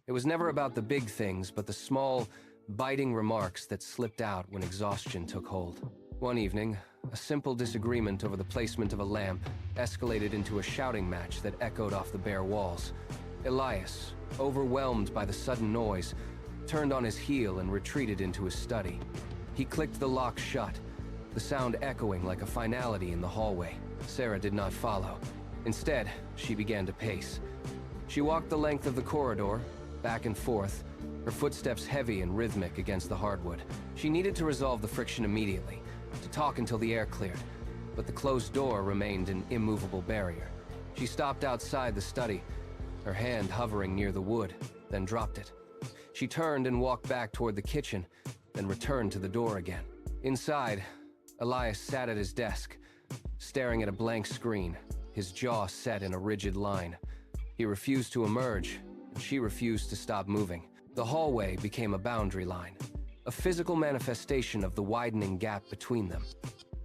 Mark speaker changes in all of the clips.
Speaker 1: It was never about the big things, but the small, biting remarks that slipped out when exhaustion took hold. One evening, a simple disagreement over the placement of a lamp escalated into a shouting match that echoed off the bare walls. Elias, overwhelmed by the sudden noise, turned on his heel and retreated into his study. He clicked the lock shut, the sound echoing like a finality in the hallway. Sarah did not follow. Instead, she began to pace. She walked the length of the corridor, back and forth, her footsteps heavy and rhythmic against the hardwood. She needed to resolve the friction immediately, to talk until the air cleared, but the closed door remained an immovable barrier. She stopped outside the study, her hand hovering near the wood, then dropped it. She turned and walked back toward the kitchen, then returned to the door again. Inside, Elias sat at his desk, staring at a blank screen, his jaw set in a rigid line. He refused to emerge, and she refused to stop moving. The hallway became a boundary line, a physical manifestation of the widening gap between them.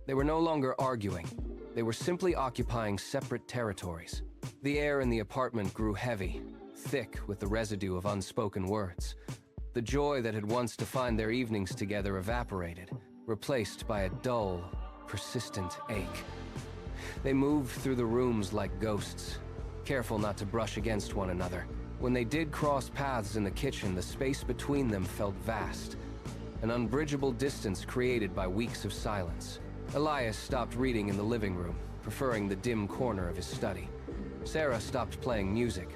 Speaker 1: They were no longer arguing. They were simply occupying separate territories. The air in the apartment grew heavy, thick with the residue of unspoken words. The joy that had once defined their evenings together evaporated, replaced by a dull, persistent ache. They moved through the rooms like ghosts, careful not to brush against one another. When they did cross paths in the kitchen, the space between them felt vast, an unbridgeable distance created by weeks of silence. Elias stopped reading in the living room, preferring the dim corner of his study. Sarah stopped playing music,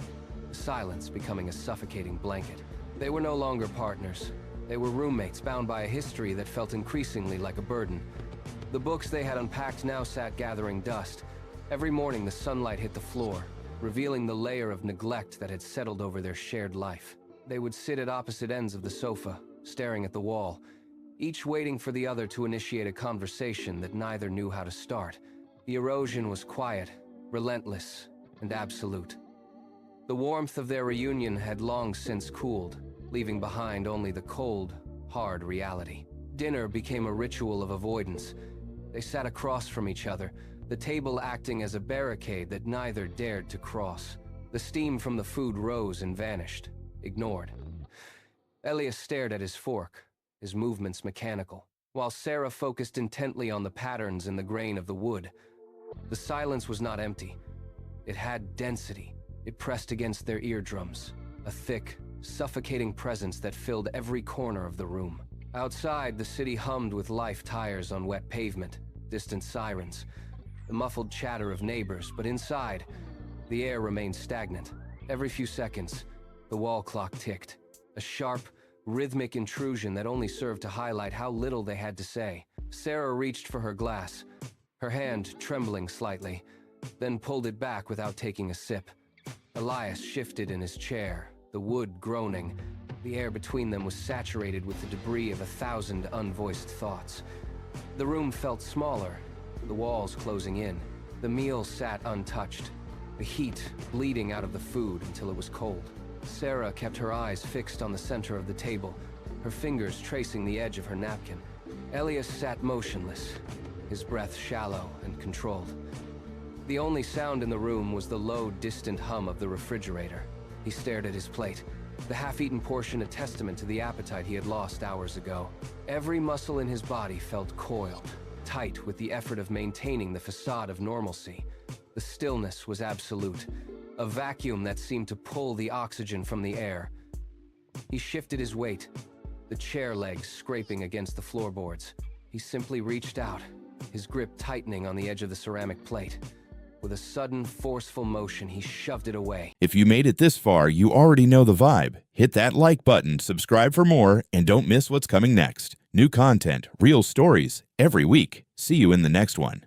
Speaker 1: the silence becoming a suffocating blanket. They were no longer partners. They were roommates bound by a history that felt increasingly like a burden. The books they had unpacked now sat gathering dust. Every morning the sunlight hit the floor, revealing the layer of neglect that had settled over their shared life. They would sit at opposite ends of the sofa, staring at the wall, each waiting for the other to initiate a conversation that neither knew how to start. The erosion was quiet, relentless, and absolute. The warmth of their reunion had long since cooled, leaving behind only the cold, hard reality. Dinner became a ritual of avoidance. They sat across from each other, the table acting as a barricade that neither dared to cross. The steam from the food rose and vanished, ignored. Elias stared at his fork, his movements mechanical, while Sarah focused intently on the patterns in the grain of the wood. The silence was not empty. It had density. It pressed against their eardrums, a thick, suffocating presence that filled every corner of the room. Outside, the city hummed with life tires on wet pavement, distant sirens, the muffled chatter of neighbors, but inside, the air remained stagnant. Every few seconds, the wall clock ticked, a sharp, rhythmic intrusion that only served to highlight how little they had to say. Sarah reached for her glass, her hand trembling slightly, then pulled it back without taking a sip. Elias shifted in his chair, the wood groaning. The air between them was saturated with the debris of 1,000 unvoiced thoughts. The room felt smaller, the walls closing in. The meal sat untouched, the heat bleeding out of the food until it was cold. Sarah kept her eyes fixed on the center of the table, her fingers tracing the edge of her napkin. Elias sat motionless, his breath shallow and controlled. The only sound in the room was the low, distant hum of the refrigerator. He stared at his plate, the half-eaten portion a testament to the appetite he had lost hours ago. Every muscle in his body felt coiled, tight with the effort of maintaining the facade of normalcy. The stillness was absolute, a vacuum that seemed to pull the oxygen from the air. He shifted his weight, the chair legs scraping against the floorboards. He simply reached out, his grip tightening on the edge of the ceramic plate. With a sudden, forceful motion, he shoved it away.
Speaker 2: If you made it this far, you already know the vibe. Hit that like button, subscribe for more, and don't miss what's coming next. New content, real stories, every week. See you in the next one.